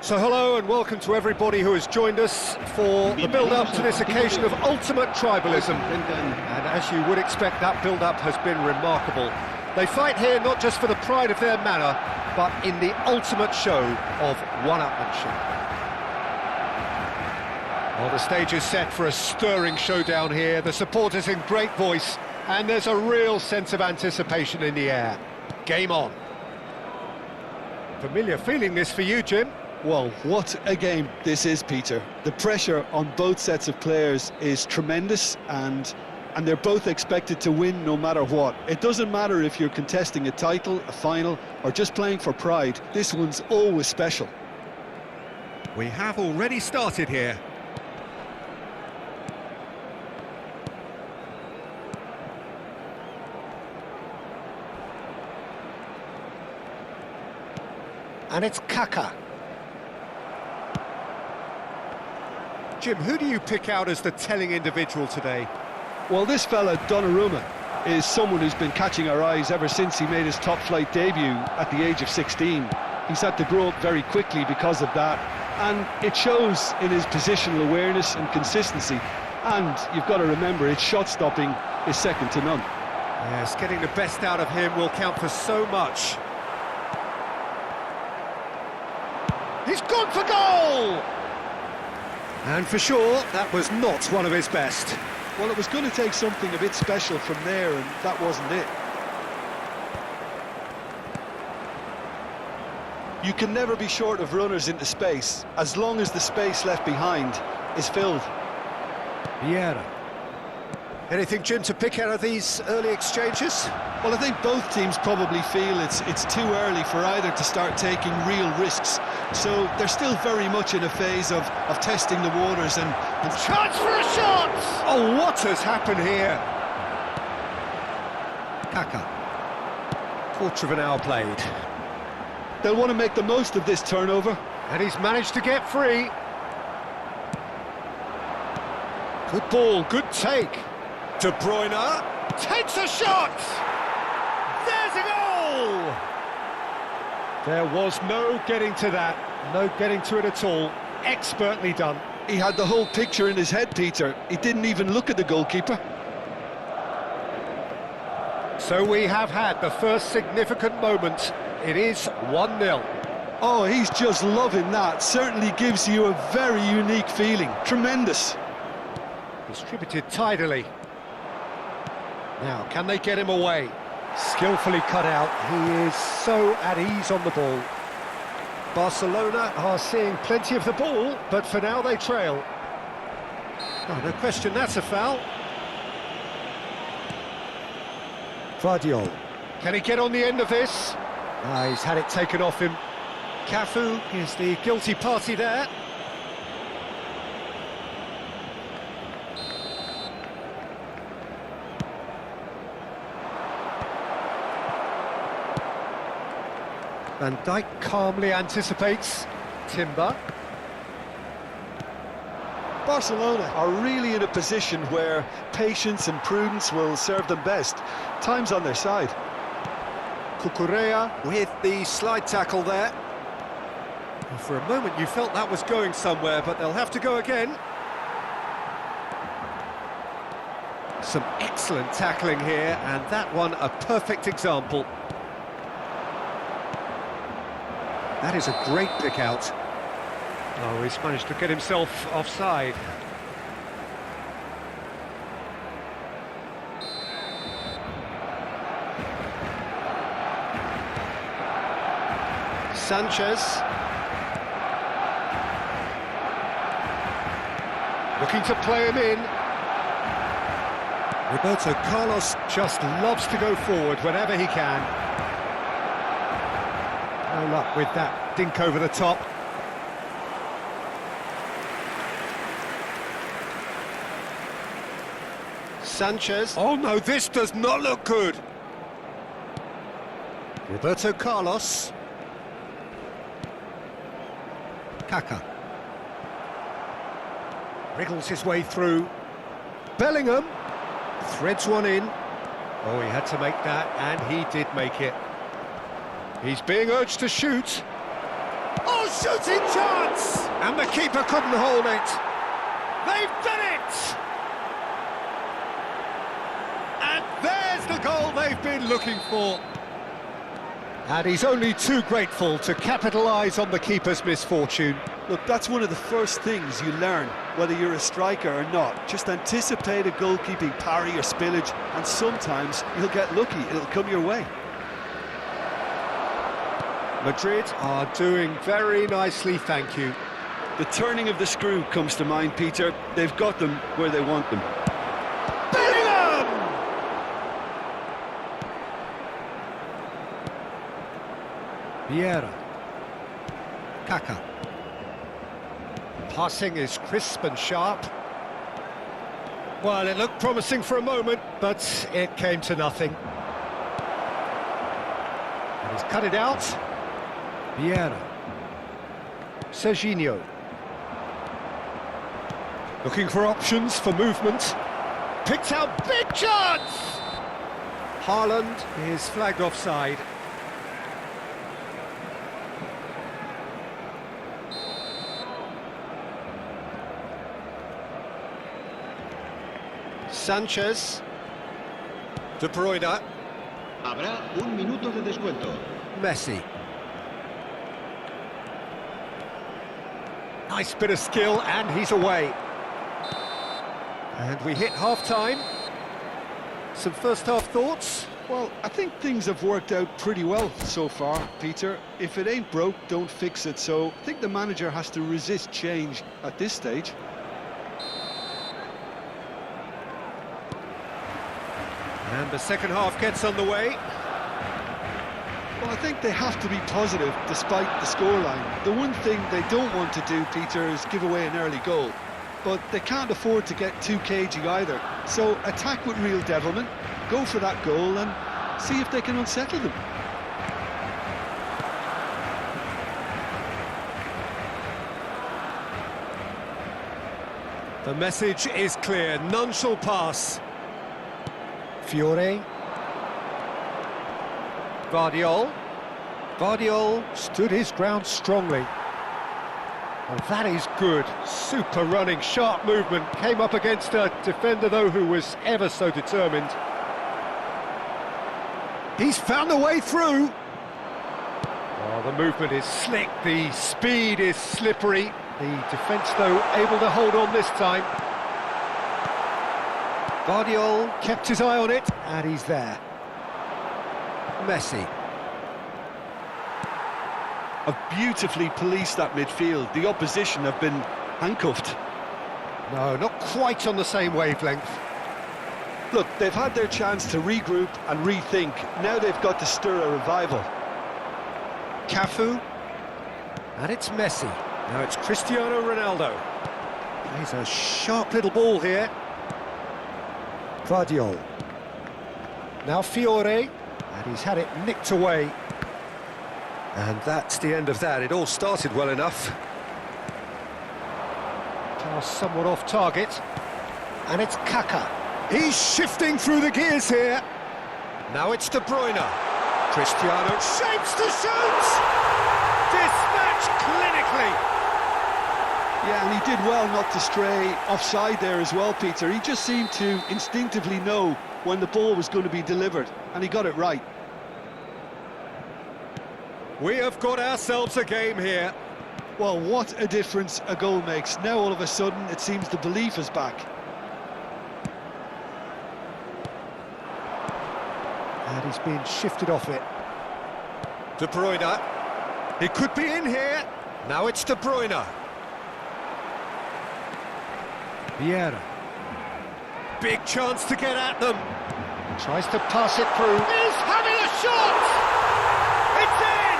So hello and welcome to everybody who has joined us for the build-up to this occasion of ultimate tribalism. And as you would expect, that build-up has been remarkable. They fight here not just for the pride of their manor, but in the ultimate show of one-upmanship. Well, the stage is set for a stirring showdown here. The supporters in great voice, and there's a real sense of anticipation in the air. Game on. Familiar feeling this for you, Jim? Well, what a game this is, Peter. The pressure on both sets of players is tremendous, and they're both expected to win no matter what. It doesn't matter if you're contesting a title, a final, or just playing for pride. This one's always special. We have already started here. And it's Kaka. Jim, who do you pick out as the telling individual today? Well, this fella, Donnarumma, is someone who's been catching our eyes ever since he made his top-flight debut at the age of 16. He's had to grow up very quickly because of that, and it shows in his positional awareness and consistency. And you've got to remember, his shot-stopping is second to none. Yes, getting the best out of him will count for so much. He's gone for goal! And for sure, that was not one of his best. Well, it was going to take something a bit special from there, and that wasn't it. You can never be short of runners into space, as long as the space left behind is filled. Vieira. Anything, Jim, to pick out of these early exchanges? Well, I think both teams probably feel it's too early for either to start taking real risks. So they're still very much in a phase of testing the waters and... Chance for a shot! Oh, what has happened here? Kaka. Quarter of an hour played. They'll want to make the most of this turnover. And he's managed to get free. Good ball, good take. De Bruyne takes a shot! There's a goal! There was no getting to that, no getting to it at all. Expertly done. He had the whole picture in his head, Peter. He didn't even look at the goalkeeper. So we have had the first significant moment. It is 1-0. Oh, he's just loving that. Certainly gives you a very unique feeling. Tremendous. Distributed tidily. Now, can they get him away? Skillfully cut out. He is so at ease on the ball. Barcelona are seeing plenty of the ball, but for now they trail. Oh, no question, that's a foul. Vardiol. Can he get on the end of this? Ah, he's had it taken off him. Cafu is the guilty party there. Van Dijk calmly anticipates. Timber. Barcelona are really in a position where patience and prudence will serve them best. Time's on their side. Cucurella with the slide tackle there. Well, for a moment you felt that was going somewhere, but they'll have to go again. Some excellent tackling here, and that one a perfect example. That is a great pick out. Oh, he's managed to get himself offside. Sanchez. Looking to play him in. Roberto Carlos just loves to go forward whenever he can. No luck with that dink over the top. Sanchez. Oh no, this does not look good. Roberto Carlos. Kaka. Wriggles his way through. Bellingham. Threads one in. Oh, he had to make that, and he did make it. He's being urged to shoot. Oh, shooting chance! And the keeper couldn't hold it. They've done it! And there's the goal they've been looking for. And he's only too grateful to capitalise on the keeper's misfortune. Look, that's one of the first things you learn, whether you're a striker or not. Just anticipate a goalkeeping parry or spillage, and sometimes you'll get lucky, it'll come your way. Madrid are doing very nicely, thank you. The turning of the screw comes to mind, Peter. They've got them where they want them. Bellingham! Vieira. Kaká. Passing is crisp and sharp. Well, it looked promising for a moment, but it came to nothing. And he's cut it out. Vieira. Serginho. Looking for options for movement. Picked out, big chance! Haaland is flagged offside. Sanchez. De Bruyne. Habrá un minuto de descuento. Messi. Nice bit of skill, and he's away. And we hit half-time. Some first-half thoughts? Well, I think things have worked out pretty well so far, Peter. If it ain't broke, don't fix it. So I think the manager has to resist change at this stage. And the second half gets underway. Well, I think they have to be positive despite the scoreline. The one thing they don't want to do, Peter, is give away an early goal. But they can't afford to get too cagey either. So attack with real devilment, go for that goal and see if they can unsettle them. The message is clear, none shall pass. Fiore. Vardiol. Vardiol stood his ground strongly. Well, that is good. Super running, sharp movement. Came up against a defender, though, who was ever so determined. He's found a way through. Oh, the movement is slick. The speed is slippery. The defence, though, able to hold on this time. Vardiol kept his eye on it, and he's there. Messi. Have beautifully policed that midfield. The opposition have been handcuffed. No, not quite on the same wavelength. Look, they've had their chance to regroup and rethink. Now they've got to stir a revival. Cafu. And it's Messi. Now it's Cristiano Ronaldo. He's a sharp little ball here. Vardiol. Now Fiore. And he's had it nicked away. And that's the end of that. It all started well enough. Pass somewhat off target. And it's Kaká. He's shifting through the gears here. Now it's De Bruyne. Cristiano shapes to shoot! Dispatched clinically. Yeah, and he did well not to stray offside there as well, Peter. He just seemed to instinctively know when the ball was going to be delivered, and he got it right. We have got ourselves a game here. Well, what a difference a goal makes. Now all of a sudden it seems the belief is back. And he's been shifted off it. De Bruyne. It could be in here. Now it's De Bruyne. Vieira. Big chance to get at them. Tries to pass it through. He's having a shot! It's in!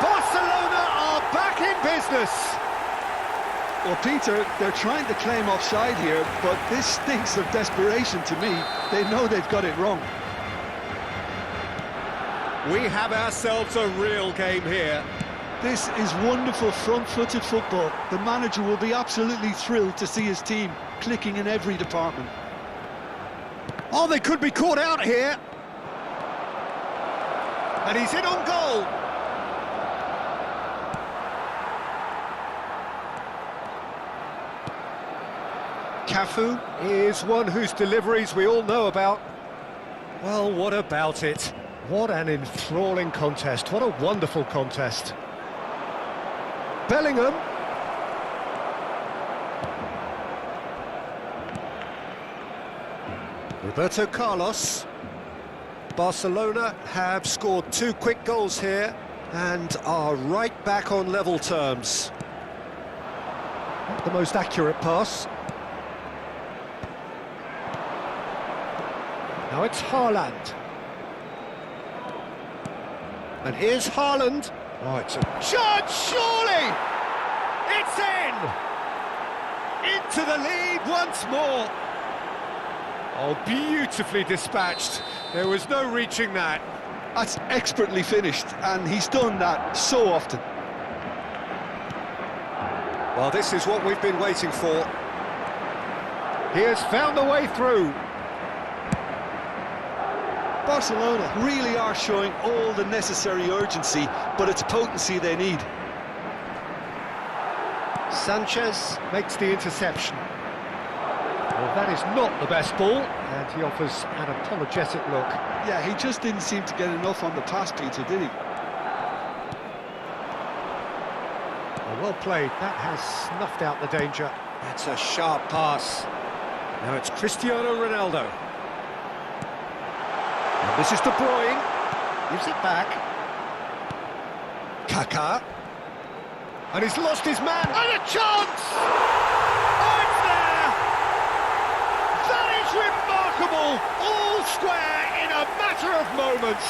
Barcelona are back in business. Well, Peter, they're trying to claim offside here, but this stinks of desperation to me. They know they've got it wrong. We have ourselves a real game here. This is wonderful front-footed football. The manager will be absolutely thrilled to see his team clicking in every department. Oh, they could be caught out here. And he's in on goal. Cafu is one whose deliveries we all know about. Well, what about it? What an enthralling contest. What a wonderful contest. Bellingham. Roberto Carlos. Barcelona have scored 2 quick goals here and are right back on level terms. Not the most accurate pass. Now it's Haaland. And here's Haaland. Oh, it's a chance, surely! It's in! Into the lead once more. Oh, beautifully dispatched. There was no reaching that. That's expertly finished, and he's done that so often. Well, this is what we've been waiting for. He has found the way through. Barcelona really are showing all the necessary urgency, but it's potency they need. Sanchez makes the interception. Well, that is not the best ball, and he offers an apologetic look. Yeah, he just didn't seem to get enough on the pass, Peter, did he? Well played, that has snuffed out the danger. That's a sharp pass. Now it's Cristiano Ronaldo. And this is De Bruyne, gives it back. Kaká. And he's lost his man, and a chance! Oh, it's there! That is remarkable! All square in a matter of moments.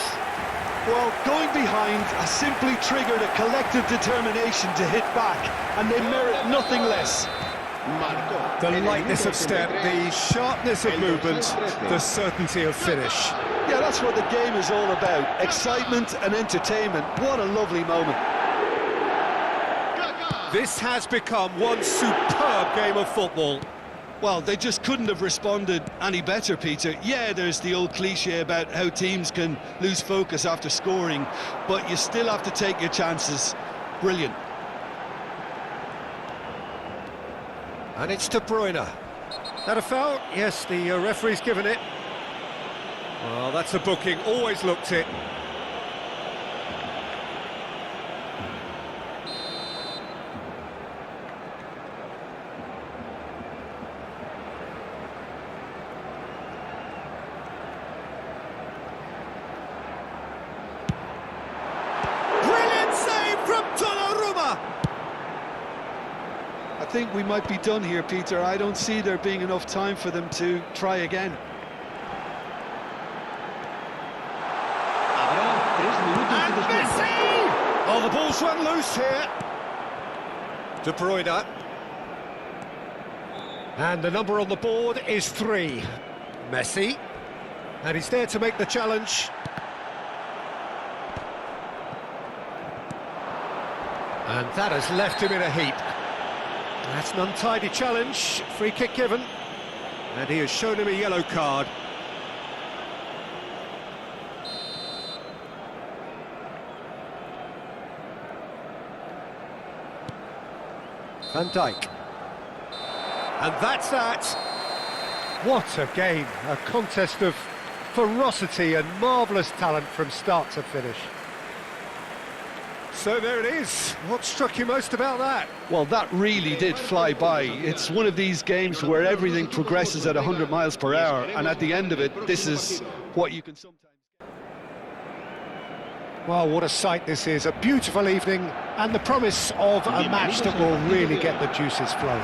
Well, going behind has simply triggered a collective determination to hit back, and they merit nothing less. The lightness of step, the sharpness of movement, the certainty of finish. Yeah, that's what the game is all about. Excitement and entertainment. What a lovely moment. This has become one superb game of football. Well, they just couldn't have responded any better, Peter. Yeah, there's the old cliche about how teams can lose focus after scoring, but you still have to take your chances. Brilliant. And it's De Bruyne. That a foul? Yes, the referee's given it. Well, that's a booking, always looked it. I think we might be done here, Peter. I don't see there being enough time for them to try again. And Messi! Oh, the ball's run loose here. De Bruyne. And the number on the board is 3. Messi. And he's there to make the challenge. And that has left him in a heap. That's an untidy challenge, free kick given, and he has shown him a yellow card. Van Dijk. And that's that. What a game, a contest of ferocity and marvellous talent from start to finish. So there it is. What struck you most about that? Well, that really did fly by. It's one of these games where everything progresses at 100 miles per hour, and at the end of it, this is what you can sometimes get. Well, what a sight this is. A beautiful evening, and the promise of a match that will really get the juices flowing.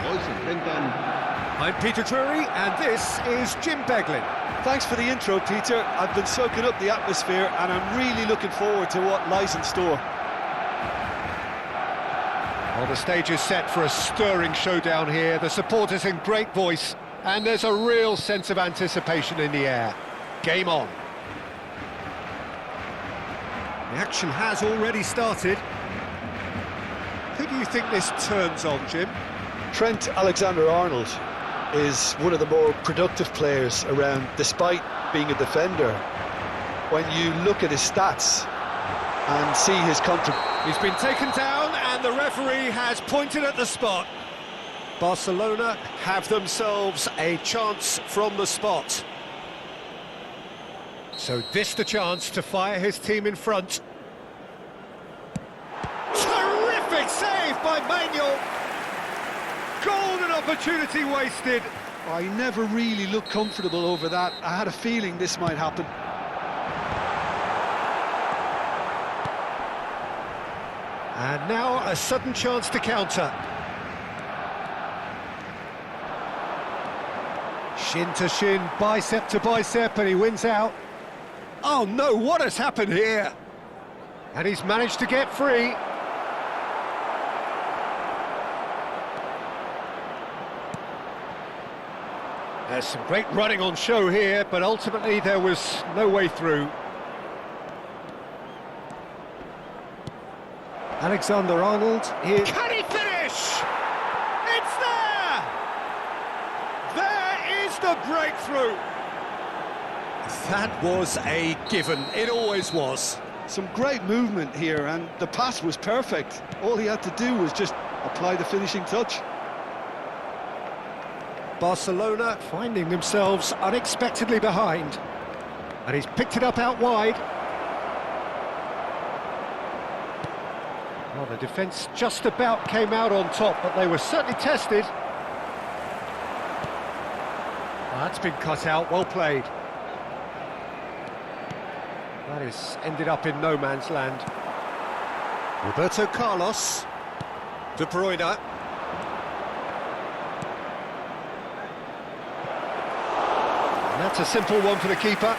I'm Peter Drury, and this is Jim Beglin. Thanks for the intro, Peter. I've been soaking up the atmosphere, and I'm really looking forward to what lies in store. Well, the stage is set for a stirring showdown here. The supporters in great voice, and there's a real sense of anticipation in the air. Game on. The action has already started. Who do you think this turns on, Jim? Trent Alexander-Arnold is one of the more productive players around, despite being a defender. When you look at his stats and see his contribution. He's been taken down, and the referee has pointed at the spot. Barcelona have themselves a chance from the spot. So this the chance to fire his team in front. Terrific save by Manuel. Golden opportunity wasted. I never really looked comfortable over that. I had a feeling this might happen. And now a sudden chance to counter. Shin to shin, bicep to bicep, and he wins out. Oh no, what has happened here? And he's managed to get free. There's some great running on show here, but ultimately there was no way through. Alexander-Arnold here. Can he finish? It's there! There is the breakthrough. That was a given. It always was. Some great movement here, and the pass was perfect. All he had to do was just apply the finishing touch. Barcelona finding themselves unexpectedly behind. And he's picked it up out wide. Well, the defence just about came out on top, but they were certainly tested. Well, that's been cut out, well played. That is ended up in no man's land. Roberto Carlos. De Bruyne. And that's a simple one for the keeper.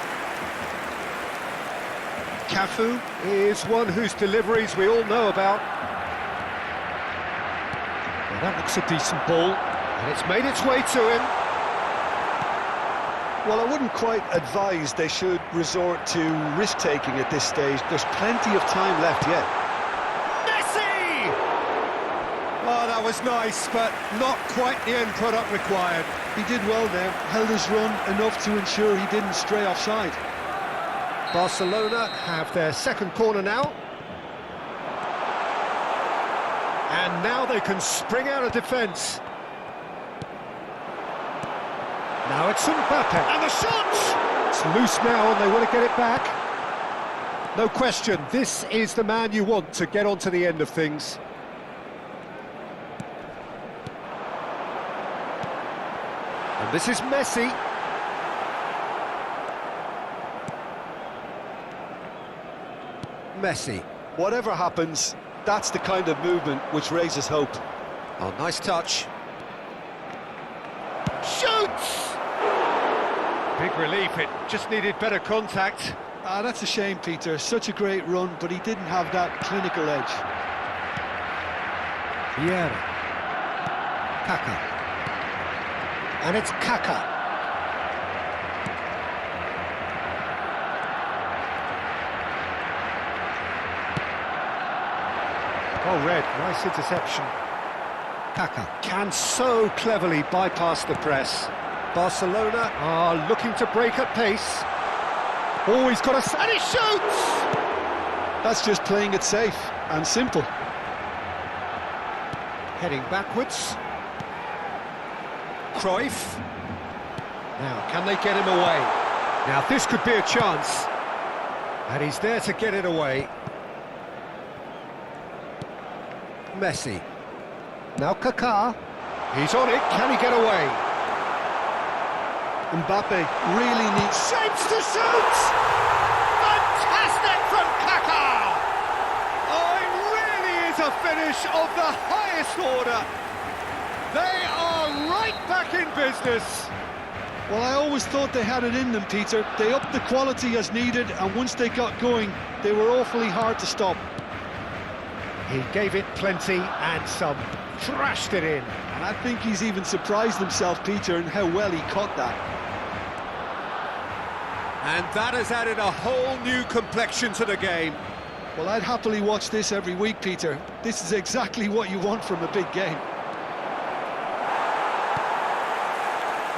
Cafu is one whose deliveries we all know about. Well, that looks a decent ball, and it's made its way to him. Well, I wouldn't quite advise they should resort to risk-taking at this stage. There's plenty of time left yet. Messi! Oh, that was nice, but not quite the end product required. He did well there, held his run enough to ensure he didn't stray offside. Barcelona have their second corner now. And now they can spring out of defence. Now it's Mbappe, and the shot! It's loose now, and they want to get it back. No question, this is the man you want to get onto the end of things. And this is Messi. Messi. Whatever happens, that's the kind of movement which raises hope. Oh, nice touch. Shoots! Big relief, it just needed better contact. Ah, that's a shame, Peter. Such a great run, but he didn't have that clinical edge. Vieira. Kaka. And it's Kaka. Oh, red, nice interception. Kaka can so cleverly bypass the press. Barcelona are looking to break at pace. Oh, he's got a... and he shoots! That's just playing it safe and simple. Heading backwards. Cruyff. Now, can they get him away? Now, this could be a chance. And he's there to get it away. Messi. Now Kaká. He's on it. Can he get away? Mbappe really needs... Shapes to shoot! Fantastic from Kaká! Oh, it really is a finish of the highest order. They are right back in business. Well, I always thought they had it in them, Peter. They upped the quality as needed, and once they got going, they were awfully hard to stop. He gave it plenty and some, thrashed it in. And I think he's even surprised himself, Peter, in how well he caught that. And that has added a whole new complexion to the game. Well, I'd happily watch this every week, Peter. This is exactly what you want from a big game.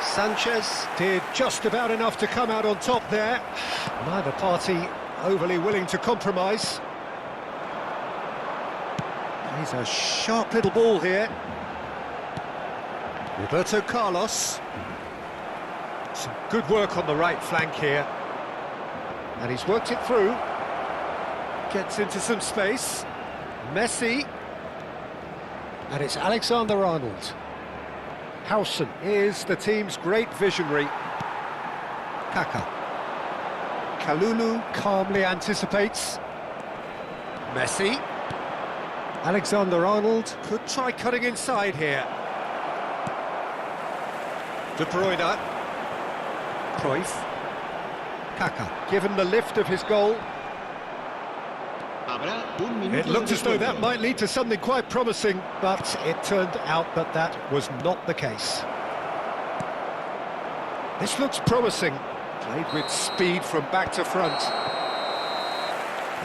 Sanchez did just about enough to come out on top there. Neither party overly willing to compromise. He's a sharp little ball here. Roberto Carlos. Some good work on the right flank here. And he's worked it through. Gets into some space. Messi. And it's Alexander-Arnold. Howson is the team's great visionary. Kaka. Kalulu calmly anticipates. Messi. Alexander-Arnold could try cutting inside here. De Bruyne. Cruyff. Kaka, given the lift of his goal. It looked as though that might lead to something quite promising, but it turned out that that was not the case. This looks promising. Played with speed from back to front.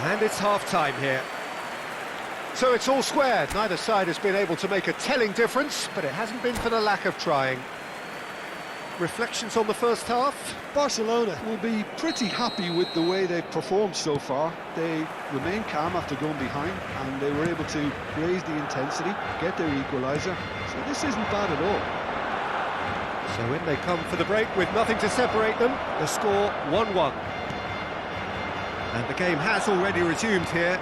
And it's half-time here. So it's all square. Neither side has been able to make a telling difference, but it hasn't been for the lack of trying. Reflections on the first half? Barcelona will be pretty happy with the way they've performed so far. They remain calm after going behind, and they were able to raise the intensity, get their equaliser. So this isn't bad at all. So in they come for the break with nothing to separate them. The score 1-1. And the game has already resumed here.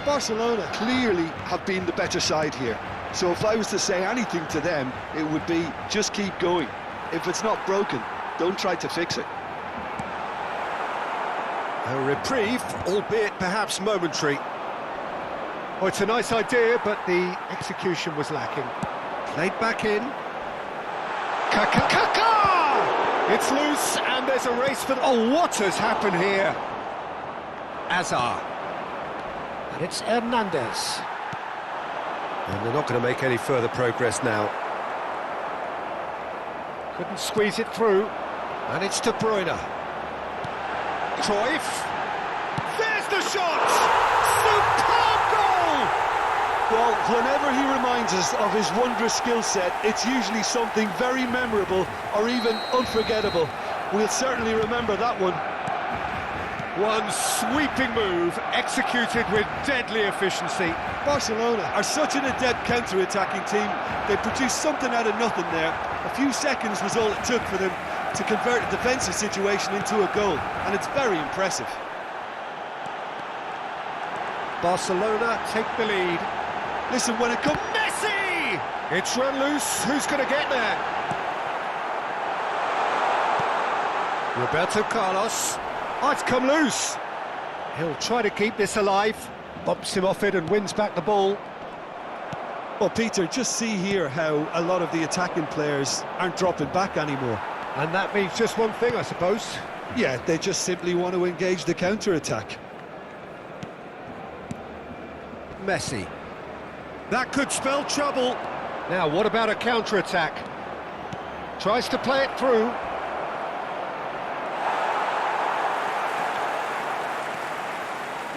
Barcelona clearly have been the better side here. So if I was to say anything to them, it would be just keep going. If it's not broken, don't try to fix it. A reprieve, albeit perhaps momentary. Oh, it's a nice idea, but the execution was lacking. Played back in. Kaka! It's loose, and there's a race for... Oh, what has happened here? Azar. And it's Hernandez. And they're not going to make any further progress now. Couldn't squeeze it through. And it's De Bruyne. Cruyff. There's the shot! Superb goal! Well, whenever he reminds us of his wondrous skill set, it's usually something very memorable or even unforgettable. We'll certainly remember that one. One sweeping move, executed with deadly efficiency. Barcelona are such an adept counter-attacking team. They produced something out of nothing there. A few seconds was all it took for them to convert a defensive situation into a goal, and it's very impressive. Barcelona take the lead. Listen, when it comes... Messi! It's run loose. Who's going to get there? Roberto Carlos. Oh, it's come loose. He'll try to keep this alive. Bumps him off it and wins back the ball. Well, Peter, just see here how a lot of the attacking players aren't dropping back anymore. And that means just one thing, I suppose. Yeah, they just simply want to engage the counter-attack. Messi. That could spell trouble. Now, what about a counter-attack? Tries to play it through.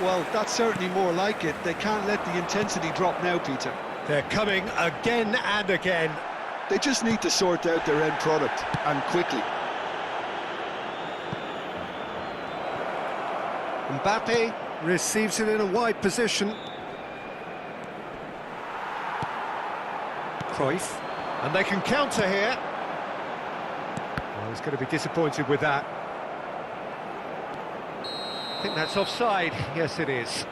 Well, that's certainly more like it. They can't let the intensity drop now, Peter. They're coming again and again. They just need to sort out their end product, and quickly. Mbappe receives it in a wide position. Cruyff, and they can counter here. Well, he's going to be disappointed with that. I think that's offside. Yes, it is.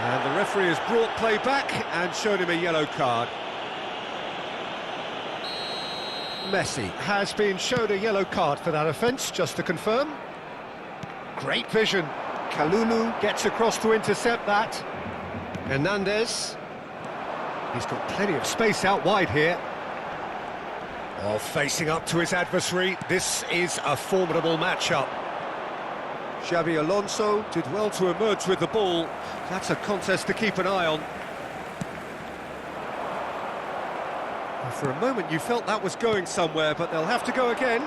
And the referee has brought play back and shown him a yellow card. Messi has been shown a yellow card for that offence, just to confirm. Great vision. Kalulu gets across to intercept that. Hernandez. He's got plenty of space out wide here. While facing up to his adversary, this is a formidable matchup. Xabi Alonso did well to emerge with the ball. That's a contest to keep an eye on. Well, for a moment you felt that was going somewhere, but they'll have to go again.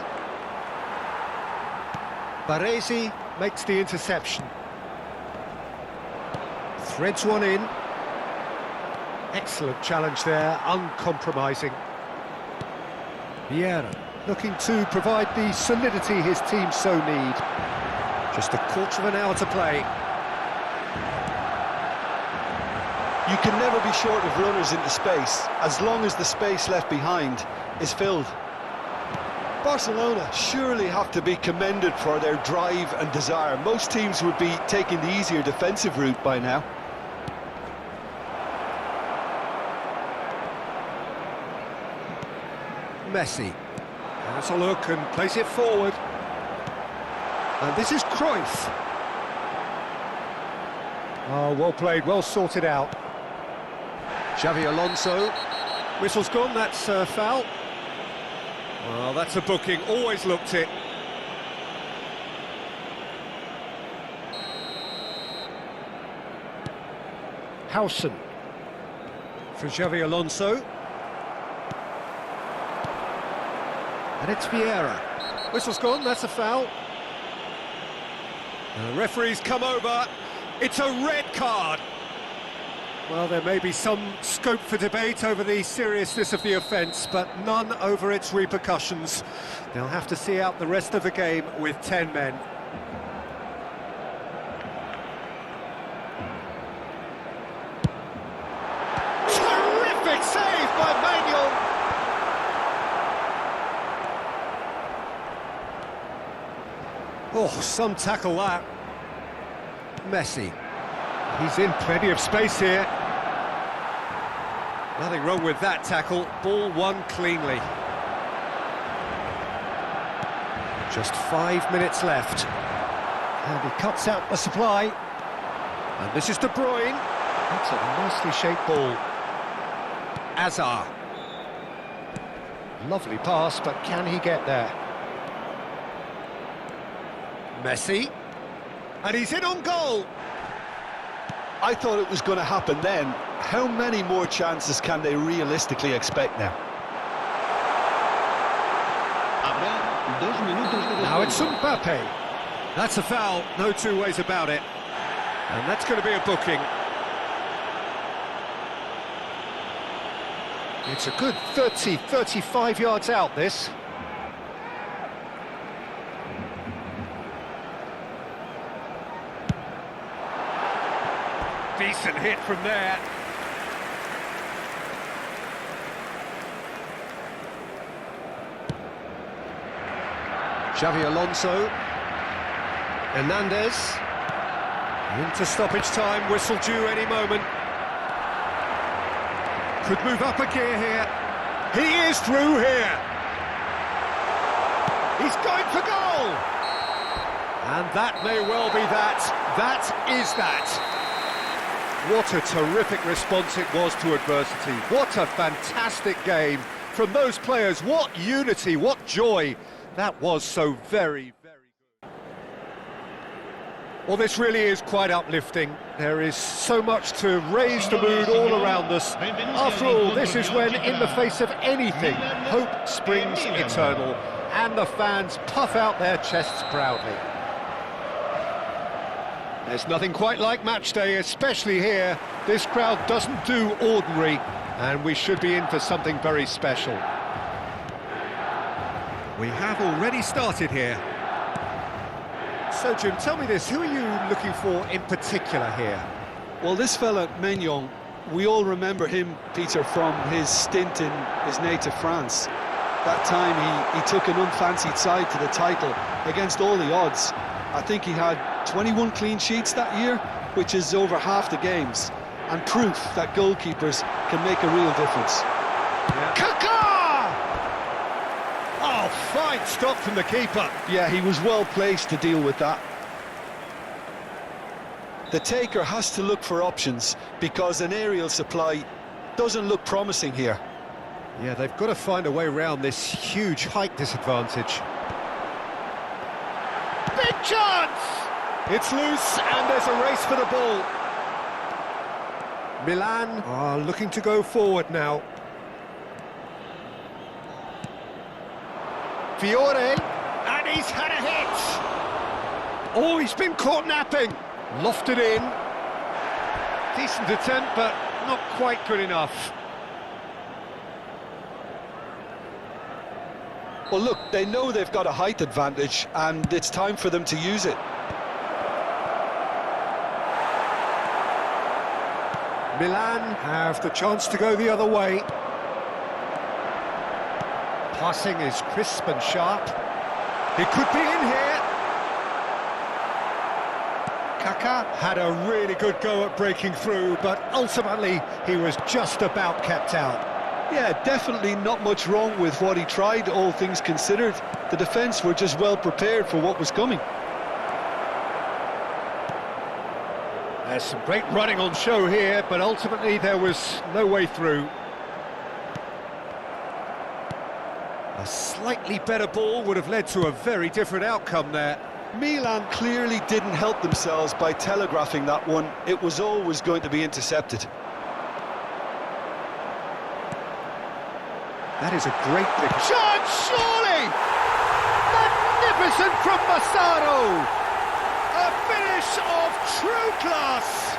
Baresi makes the interception. Threads one in. Excellent challenge there, uncompromising. Vieira looking to provide the solidity his team so need. Just a quarter of an hour to play. You can never be short of runners into space, as long as the space left behind is filled. Barcelona surely have to be commended for their drive and desire. Most teams would be taking the easier defensive route by now. Messi. Has a look and plays it forward. And this is Cruyff. Oh, well played, well sorted out. Xavi Alonso. Whistle's gone, that's a foul. Well, that's a booking, always looked it. Howson. For Xavi Alonso. And it's Vieira. Whistle's gone, that's a foul. And the referee's come over. It's a red card. Well, there may be some scope for debate over the seriousness of the offence, but none over its repercussions. They'll have to see out the rest of the game with 10 men. Terrific save by Manuel! Oh, some tackle that. Messi. He's in plenty of space here. Nothing wrong with that tackle. Ball won cleanly. Just 5 minutes left. And he cuts out the supply. And this is De Bruyne. That's a nicely shaped ball. Azar. Lovely pass, but can he get there? Messi. And he's in on goal. I thought it was going to happen then. How many more chances can they realistically expect now? Now it's Mbappe. That's a foul, no two ways about it. And that's going to be a booking. It's a good 30, 35 yards out, this. Decent hit from there. Xavi Alonso. Hernandez. Into stoppage time, whistle due any moment. Could move up a gear here. He is through here. He's going for goal. And that may well be that. That is that. What a terrific response it was to adversity. What a fantastic game from those players. What unity, what joy. That was so very, very good. Well, this really is quite uplifting. There is so much to raise the mood all around us. After all, this is when, in the face of anything, hope springs eternal, and the fans puff out their chests proudly. There's nothing quite like match day, especially here. This crowd doesn't do ordinary, and we should be in for something very special. We have already started here. So, Jim, tell me this, who are you looking for in particular here? Well, this fella, Maignan, we all remember him, Peter, from his stint in his native France. That time he took an unfancied side to the title against all the odds. I think he had 21 clean sheets that year, which is over half the games, and proof that goalkeepers can make a real difference. Yeah. Kaká! Oh, fine stop from the keeper. Yeah, he was well placed to deal with that. The taker has to look for options, because an aerial supply doesn't look promising here. Yeah, they've got to find a way around this huge height disadvantage. Big chance! It's loose, and there's a race for the ball. Milan are looking to go forward now. Fiore, and he's had a hit! Oh, he's been caught napping! Lofted in. Decent attempt, but not quite good enough. Well, look, they know they've got a height advantage, and it's time for them to use it. Milan have the chance to go the other way. Passing is crisp and sharp. He could be in here. Kaka had a really good go at breaking through, but ultimately he was just about kept out. Yeah, definitely not much wrong with what he tried, all things considered. The defence were just well prepared for what was coming. There's some great running on show here, but ultimately there was no way through. A slightly better ball would have led to a very different outcome there. Milan clearly didn't help themselves by telegraphing that one. It was always going to be intercepted. That is a great big chance, surely! Magnificent from Massaro! A finish of true class!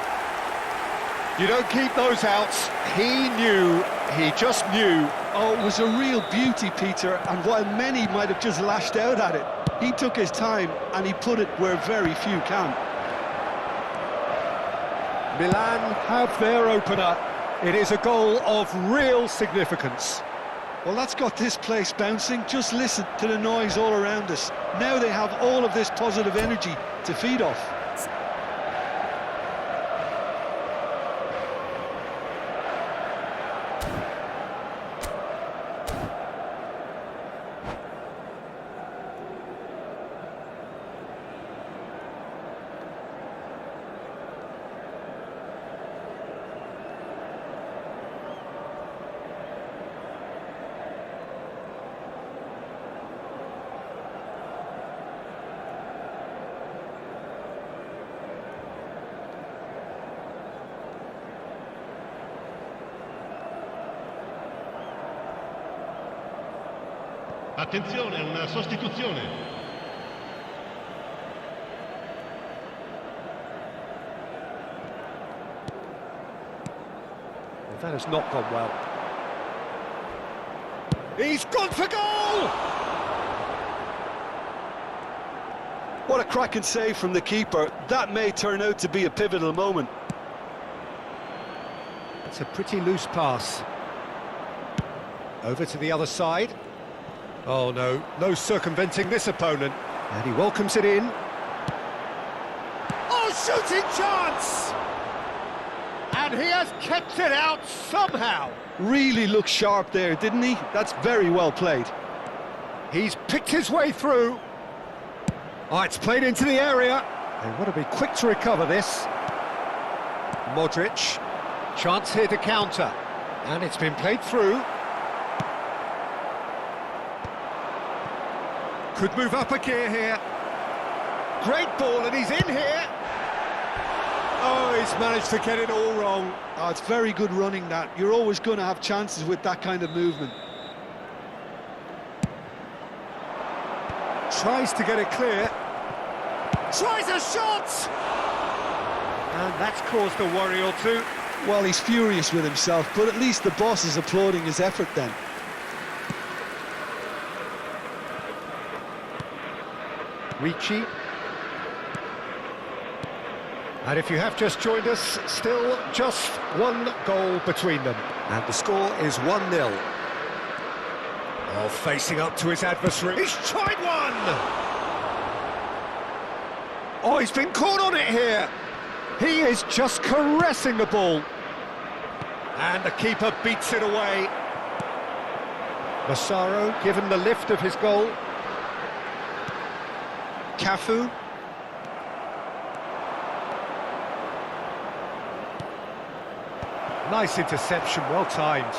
You don't keep those outs. He just knew. Oh, it was a real beauty, Peter, and while many might have just lashed out at it, he took his time and he put it where very few can. Milan have their opener. It is a goal of real significance. Well, that's got this place bouncing. Just listen to the noise all around us. Now they have all of this positive energy to feed off. Attenzione, una sostituzione. Well, that has not gone well. He's gone for goal! What a cracking save from the keeper. That may turn out to be a pivotal moment. It's a pretty loose pass. Over to the other side. Oh no, no circumventing this opponent. And he welcomes it in. Oh, shooting chance! And he has kept it out somehow. Really looked sharp there, didn't he? That's very well played. He's picked his way through. Oh, it's played into the area. They want to be quick to recover this. Modric. Chance here to counter. And it's been played through. Could move up a gear here. Great ball, and he's in here. Oh, he's managed to get it all wrong. Oh, it's very good running, that. You're always going to have chances with that kind of movement. Tries to get it clear. Tries a shot! And that's caused a worry or two. Well, he's furious with himself, but at least the boss is applauding his effort then. Ricci. And if you have just joined us, still just one goal between them. And the score is 1-0. Oh, facing up to his adversary. He's tried one! Oh, he's been caught on it here. He is just caressing the ball. And the keeper beats it away. Massaro given the lift of his goal. Cafu. Nice interception, well timed.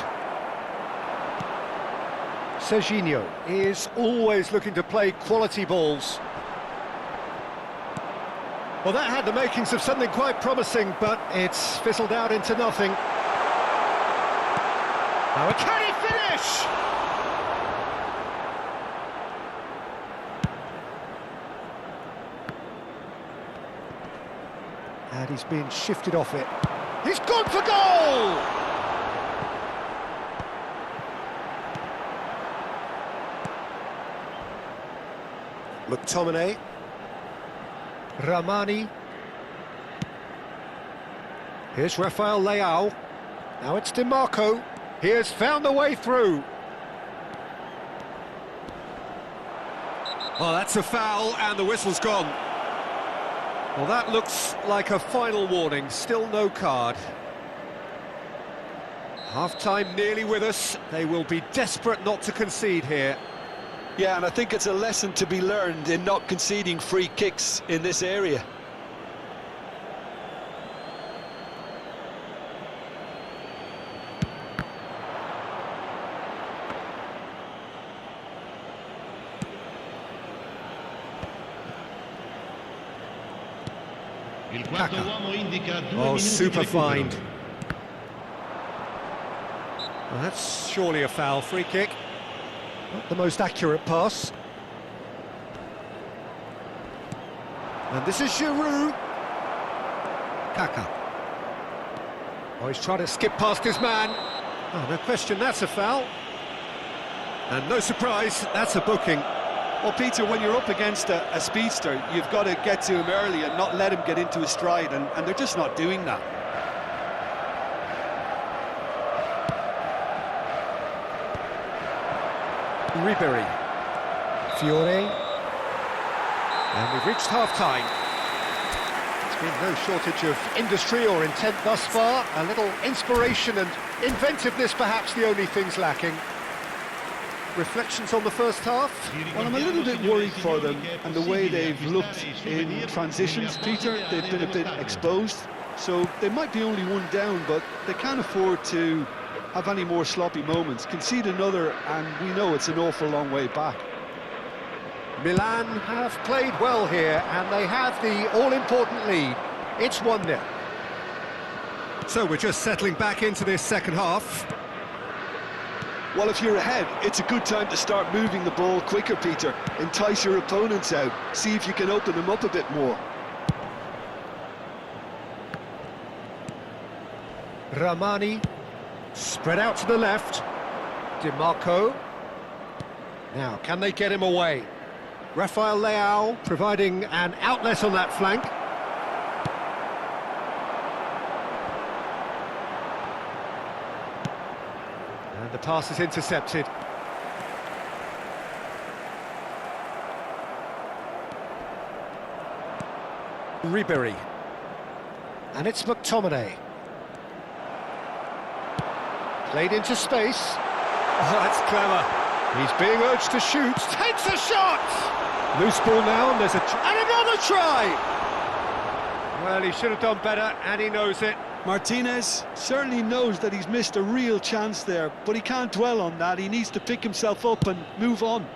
Serginho is always looking to play quality balls. Well, that had the makings of something quite promising, but it's fizzled out into nothing. Now, can he finish? And he's been shifted off it. He's gone for goal! McTominay. Ramani. Here's Rafael Leao. Now it's DiMarco. He has found the way through. Oh, that's a foul, and the whistle's gone. Well, that looks like a final warning. Still no card. Half-time nearly with us. They will be desperate not to concede here. Yeah, and I think it's a lesson to be learned in not conceding free kicks in this area. Il quarto uomo indica 2 Oh, minuti super di recupero. find. Well, that's surely a foul. Free kick. Not the most accurate pass. And this is Giroud. Kaka. Oh, he's trying to skip past his man. Oh, no question, that's a foul. And no surprise, that's a booking. Well, Peter, when you're up against a speedster, you've got to get to him early and not let him get into his stride, and they're just not doing that. Ribery. Fiore. And we've reached half-time. There's been no shortage of industry or intent thus far. A little inspiration and inventiveness, perhaps the only things lacking. Reflections on the first half? Well, I'm a little bit worried for them and the way they've looked in transitions, Peter. They've been a bit exposed, so they might be only one down, but they can't afford to have any more sloppy moments. Concede another, and we know it's an awful long way back. Milan have played well here, and they have the all-important lead. It's 1-0. So we're just settling back into this second half. Well, if you're ahead, it's a good time to start moving the ball quicker, Peter. Entice your opponents out. See if you can open them up a bit more. Ramani, spread out to the left. DiMarco. Now, can they get him away? Rafael Leao providing an outlet on that flank. And the pass is intercepted. Ribery. And it's McTominay. Played into space. Oh, that's clever. He's being urged to shoot. Takes a shot! Loose ball now, and there's and another try! Well, he should have done better, and he knows it. Martinez certainly knows that he's missed a real chance there, but he can't dwell on that. He needs to pick himself up and move on.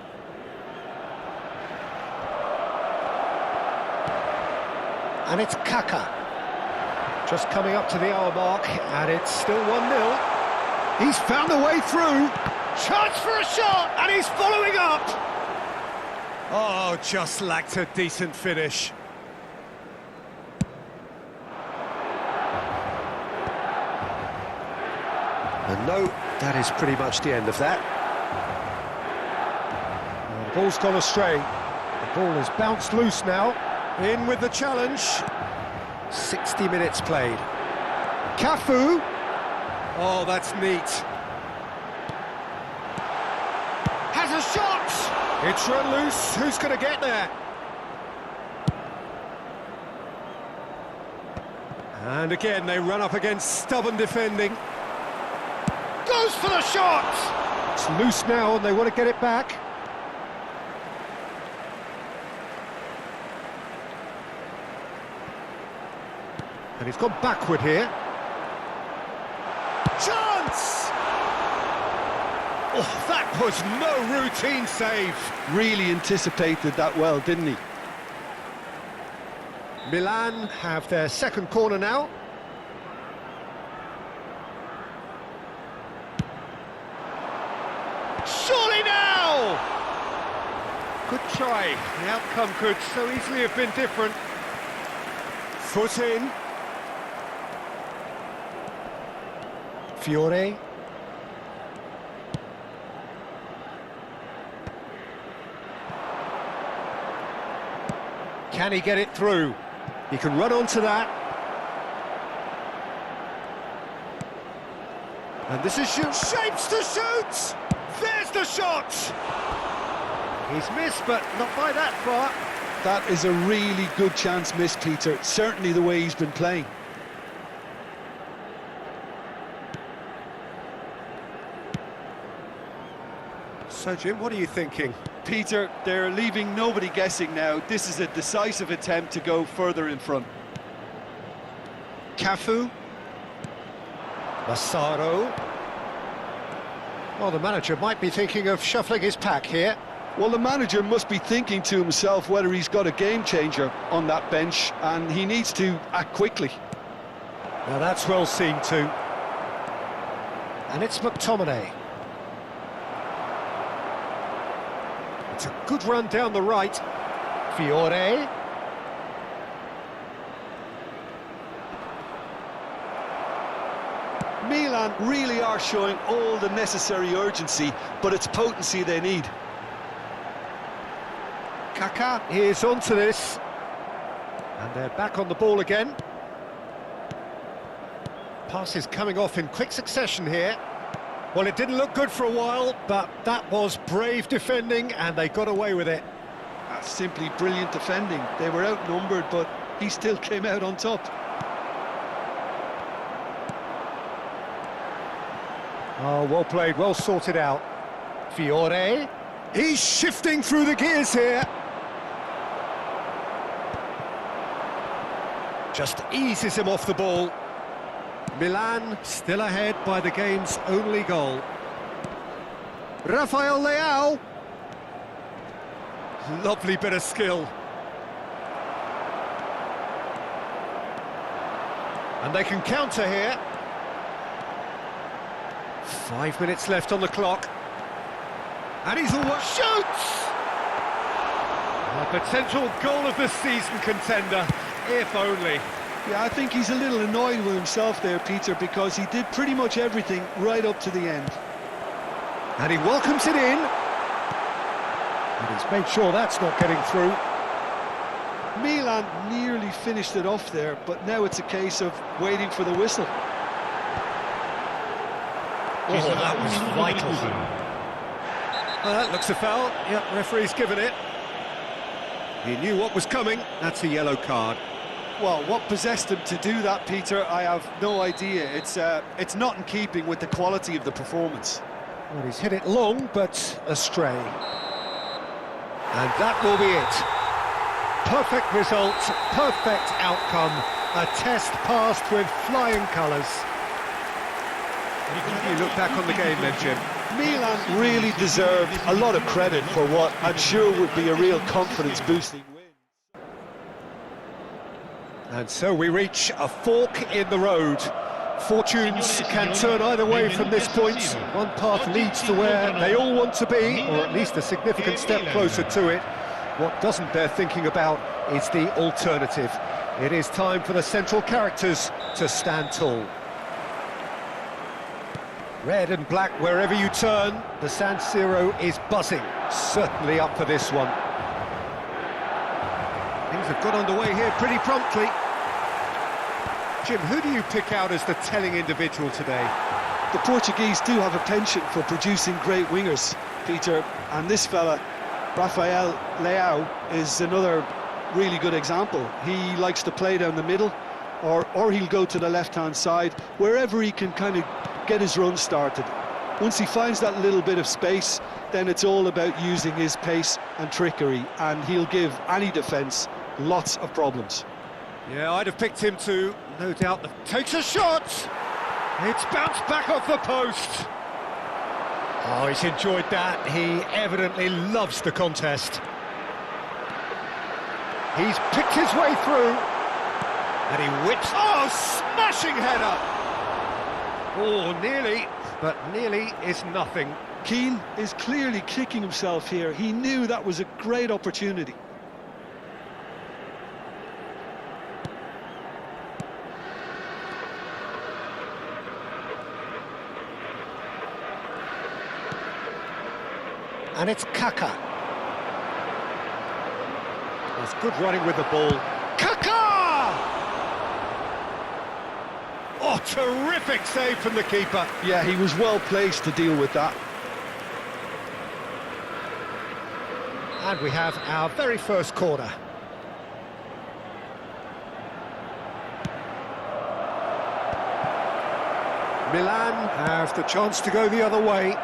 And it's Kaka. Just coming up to the hour mark, and it's still 1-0. He's found a way through. Chance for a shot, and he's following up. Oh, just lacked a decent finish. And no, that is pretty much the end of that. The ball's gone astray. The ball has bounced loose now. In with the challenge. 60 minutes played. Cafu. Oh, that's neat. Has a shot! It's run loose. Who's going to get there? And again, they run up against stubborn defending. Goes for the shot! It's loose now, and they want to get it back. And he's gone backward here. Chance! Oh, that was no routine save. Really anticipated that well, didn't he? Milan have their second corner now. Surely now! Good try. The outcome could so easily have been different. Foot in. Fiore. Can he get it through? He can run onto that. And this is shapes to shoot! There's the shot! He's missed, but not by that far. That is a really good chance missed, Peter. Certainly the way he's been playing. So, Jim, what are you thinking? Peter, they're leaving nobody guessing now. This is a decisive attempt to go further in front. Cafu. Massaro. Well, the manager might be thinking of shuffling his pack here. Well, the manager must be thinking to himself whether he's got a game changer on that bench, and he needs to act quickly. Now that's well seen too. And it's McTominay. It's a good run down the right. Fiore. Milan really are showing all the necessary urgency, but it's potency they need. Kaká is onto this. And they're back on the ball again. Passes coming off in quick succession here. Well, it didn't look good for a while, but that was brave defending, and they got away with it. That's simply brilliant defending. They were outnumbered, but he still came out on top. Oh, well played, well sorted out. Fiore. He's shifting through the gears here. Just eases him off the ball. Milan still ahead by the game's only goal. Rafael Leao. Lovely bit of skill. And they can counter here. 5 minutes left on the clock. And he's almost shoots! A potential goal of the season contender, if only. Yeah, I think he's a little annoyed with himself there, Peter, because he did pretty much everything right up to the end. And he welcomes it in. And he's made sure that's not getting through. Milan nearly finished it off there, but now it's a case of waiting for the whistle. Oh, that was vital. Well, that looks a foul. Yep, referee's given it. He knew what was coming. That's a yellow card. Well, what possessed him to do that, Peter, I have no idea. It's not in keeping with the quality of the performance. Well, he's hit it long, but astray. And that will be it. Perfect result, perfect outcome. A test passed with flying colours. You look back on the game then, Jim. Milan really deserved a lot of credit for what I'm sure would be a real confidence-boosting win. And so we reach a fork in the road. Fortunes can turn either way from this point. One path leads to where they all want to be, or at least a significant step closer to it. What doesn't bear thinking about is the alternative. It is time for the central characters to stand tall. Red and black wherever you turn, the San Siro is buzzing. Certainly up for this one. Things have got underway here pretty promptly. Jim, who do you pick out as the telling individual today? The Portuguese do have a penchant for producing great wingers, Peter, and this fella, Rafael Leao, is another really good example. He likes to play down the middle, or he'll go to the left-hand side, wherever he can kind of get his run started. Once he finds that little bit of space, then it's all about using his pace and trickery, and he'll give any defence lots of problems. Yeah, I'd have picked him too, no doubt. Takes a shot! It's bounced back off the post. Oh, he's enjoyed that. He evidently loves the contest. He's picked his way through. And he whips... Oh, smashing header! Oh, nearly, but nearly is nothing. Keane is clearly kicking himself here. He knew that was a great opportunity. And it's Kaká. There's good running with the ball. Kaká! Oh, terrific save from the keeper. Yeah, he was well placed to deal with that. And we have our very first corner. Milan have the chance to go the other way.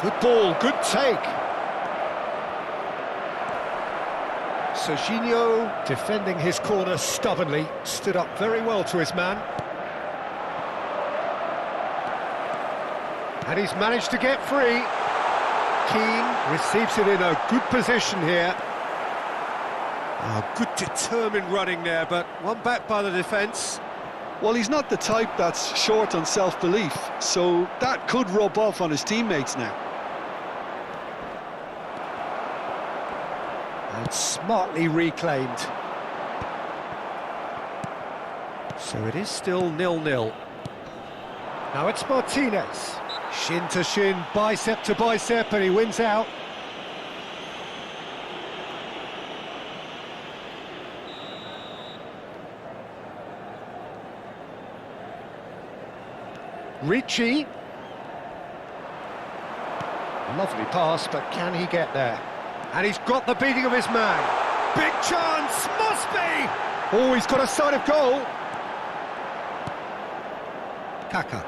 Good ball, good take. Serginho, defending his corner stubbornly, stood up very well to his man. And he's managed to get free. Keane receives it in a good position here. Oh, good determined running there, but one back by the defence. Well, he's not the type that's short on self-belief, so that could rub off on his teammates now. And smartly reclaimed. So it is still 0-0. Now it's Martinez. Shin to shin, bicep to bicep, and he wins out. Ricci. Lovely pass, but can he get there? And he's got the beating of his man. Big chance, must be! Oh, he's got a sight of goal. Kaka.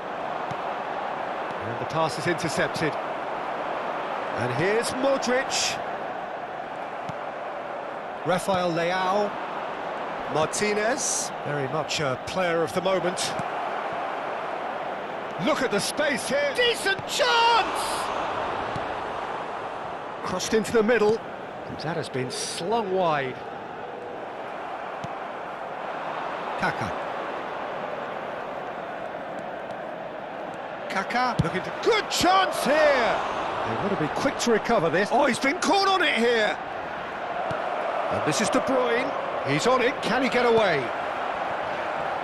And the pass is intercepted. And here's Modric. Rafael Leao. Martinez. Very much a player of the moment. Look at the space here. Decent chance! Crossed into the middle. That has been slung wide. Kaka. Kaka looking to... Good chance here! They want to be quick to recover this. Oh, he's been caught on it here! And this is De Bruyne. He's on it. Can he get away?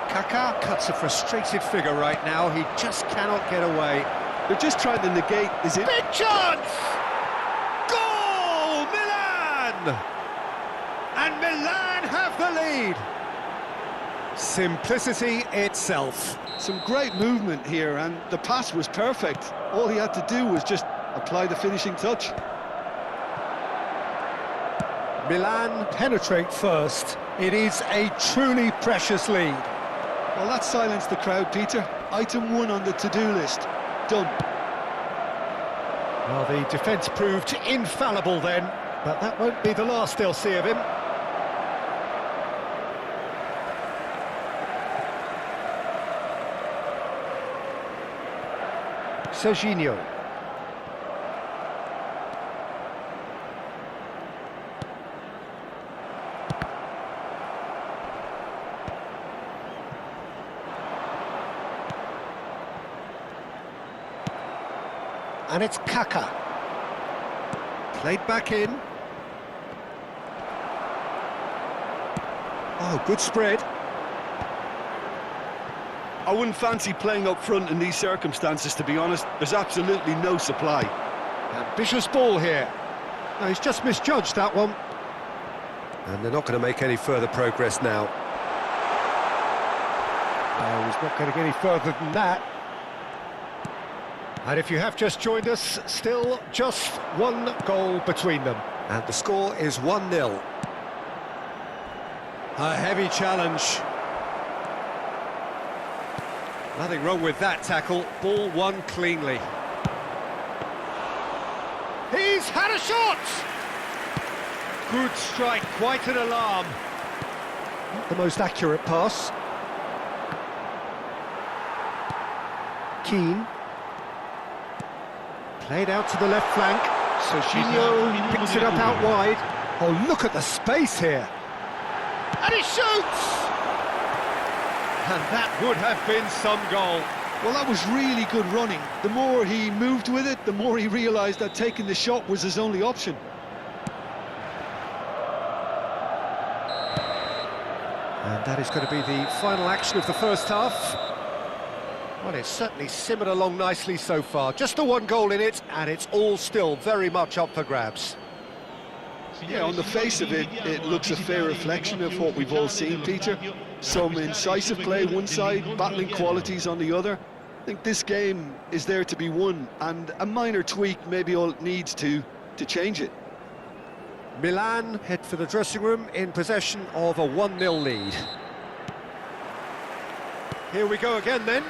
Kaka cuts a frustrated figure right now. He just cannot get away. They're just trying to negate, is it? Big chance! Goal! Milan! And Milan have the lead. Simplicity itself. Some great movement here, and the pass was perfect. All he had to do was just apply the finishing touch. Milan penetrate first. It is a truly precious lead. Well, that silenced the crowd, Peter. Item 1 on the to-do list. Done. Well, the defence proved infallible then, but that won't be the last they'll see of him. Serginho. And it's Kaka. Played back in. Oh, good spread. I wouldn't fancy playing up front in these circumstances, to be honest. There's absolutely no supply. Ambitious ball here. No, he's just misjudged that one. And they're not going to make any further progress now. No, he's not going to get any further than that. And if you have just joined us, still just one goal between them. And the score is 1-0. A heavy challenge. Nothing wrong with that tackle. Ball won cleanly. He's had a shot! Good strike, quite an alarm. Not the most accurate pass. Keane. Played out to the left flank. Serginho picks it up out wide. Oh, look at the space here. And he shoots! And that would have been some goal. Well, that was really good running. The more he moved with it, the more he realised that taking the shot was his only option. And that is going to be the final action of the first half. Well, it's certainly simmered along nicely so far. Just the one goal in it, and it's all still very much up for grabs. Yeah, on the face of it, it looks a fair reflection of what we've all seen, Peter. Some incisive play one side, battling qualities on the other. I think this game is there to be won, and a minor tweak maybe all it needs to change it. Milan head for the dressing room in possession of a 1-0 lead. Here we go again then.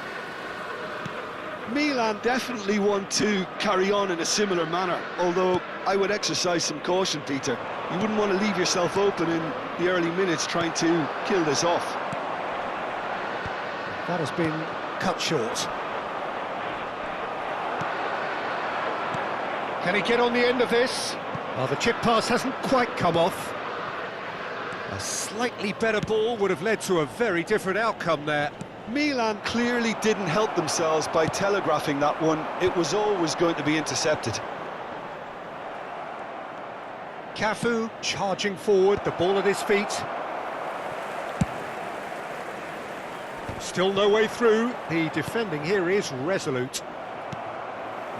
Milan definitely want to carry on in a similar manner, although I would exercise some caution, Peter. You wouldn't want to leave yourself open in the early minutes trying to kill this off. That has been cut short. Can he get on the end of this? Well, the chip pass hasn't quite come off. A slightly better ball would have led to a very different outcome there. Milan clearly didn't help themselves by telegraphing that one. It was always going to be intercepted. Cafu charging forward, the ball at his feet. Still no way through. The defending here is resolute.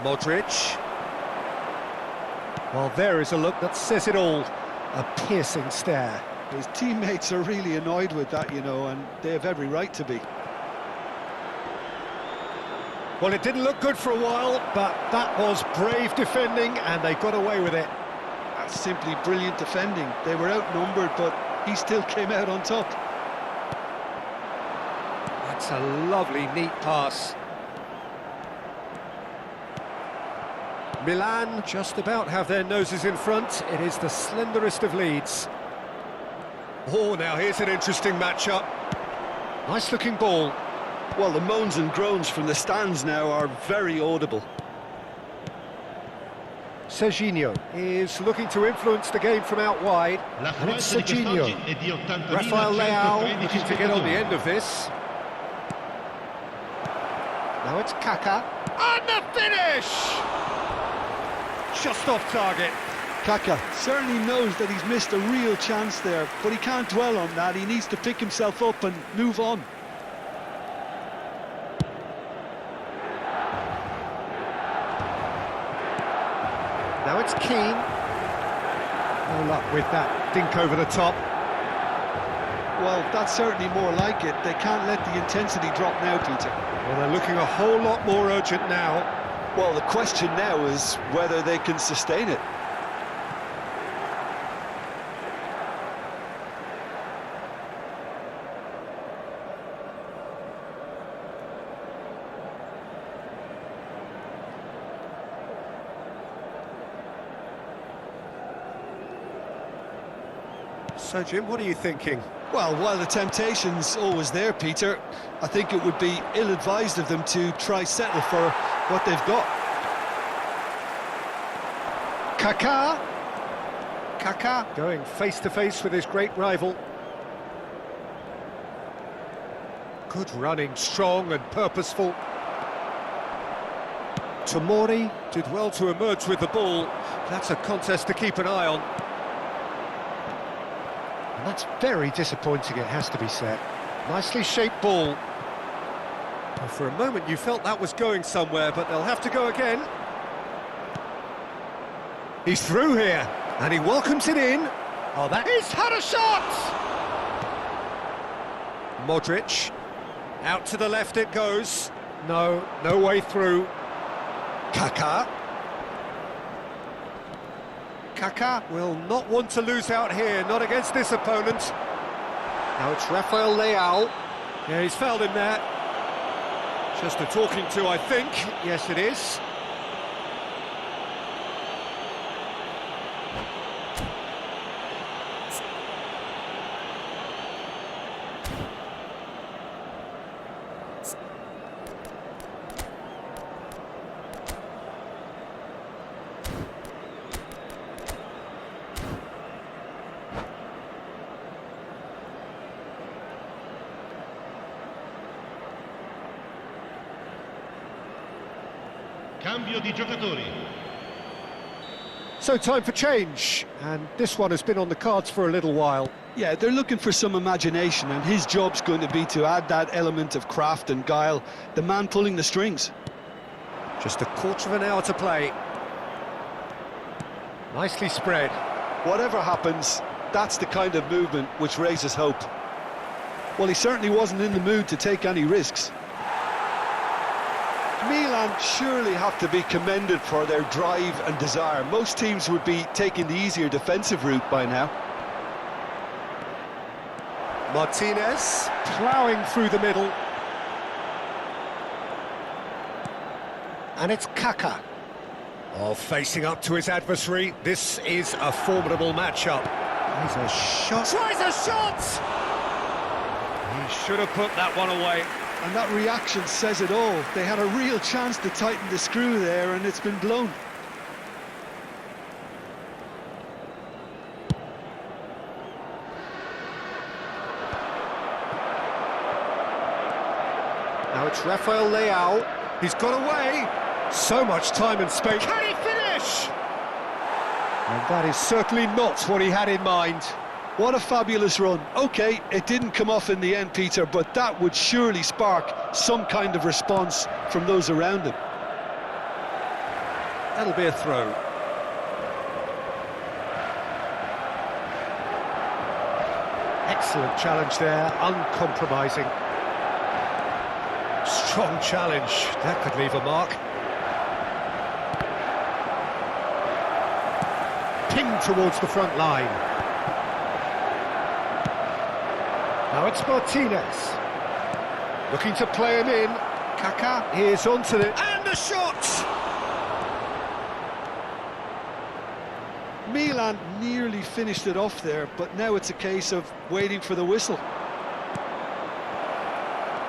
Modric. Well, there is a look that says it all. A piercing stare. His teammates are really annoyed with that, you know, and they have every right to be. Well, it didn't look good for a while, but that was brave defending, and they got away with it. That's simply brilliant defending. They were outnumbered, but he still came out on top. That's a lovely, neat pass. Milan just about have their noses in front. It is the slenderest of leads. Oh, now here's an interesting matchup. Nice-looking ball. Well, the moans and groans from the stands now are very audible. Serginho is looking to influence the game from out wide. And it's Serginho. Rafael Leao looking to get on the end of this. Now it's Kaká. And the finish! Just off target. Kaká certainly knows that he's missed a real chance there, but he can't dwell on that. He needs to pick himself up and move on. Now it's Keane. No luck with that dink over the top. Well, that's certainly more like it. They can't let the intensity drop now, Peter. Well, they're looking a whole lot more urgent now. Well, the question now is whether they can sustain it. So, Jim, what are you thinking? Well, while the temptation's always there, Peter, I think it would be ill-advised of them to try settle for what they've got. Kaká. Kaká going face-to-face with his great rival. Good running, strong and purposeful. Tomori did well to emerge with the ball. That's a contest to keep an eye on. And that's very disappointing, it has to be said. Nicely shaped ball. Well, for a moment you felt that was going somewhere, but they'll have to go again. He's through here, and he welcomes it in. Oh, that... He's had a shot! Modric. Out to the left it goes. No way through. Kaká. Kaká will not want to lose out here, not against this opponent. Now it's Rafael Leao. Yeah, he's fouled him there. Just a talking to, I think. Yes, it is. Cambio di giocatori. So time for change, and this one has been on the cards for a little while. Yeah, they're looking for some imagination, and his job's going to be to add that element of craft and guile, the man pulling the strings. Just a quarter of an hour to play. Nicely spread. Whatever happens, that's the kind of movement which raises hope. Well, he certainly wasn't in the mood to take any risks. Milan surely have to be commended for their drive and desire. Most teams would be taking the easier defensive route by now. Martinez, ploughing through the middle. And it's Kaka. Oh, facing up to his adversary. This is a formidable matchup. He's a shot. Tries a shot! He should have put that one away. And that reaction says it all. They had a real chance to tighten the screw there, and it's been blown. Now it's Rafael Leao. He's got away. So much time and space. Can he finish? And that is certainly not what he had in mind. What a fabulous run. OK, it didn't come off in the end, Peter, but that would surely spark some kind of response from those around him. That'll be a throw. Excellent challenge there, uncompromising. Strong challenge, that could leave a mark. Pinged towards the front line. Now it's Martinez. Looking to play him in. Kaka is onto it. And the shot! Milan nearly finished it off there, but now it's a case of waiting for the whistle.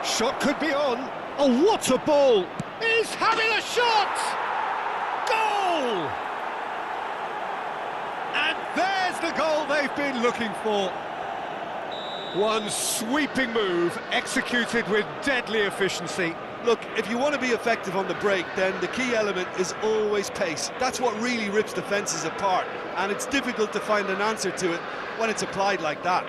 Shot could be on. Oh, what a ball! He's having a shot! Goal! And there's the goal they've been looking for. One sweeping move, executed with deadly efficiency. Look, if you want to be effective on the break, then the key element is always pace. That's what really rips defences apart, and it's difficult to find an answer to it when it's applied like that.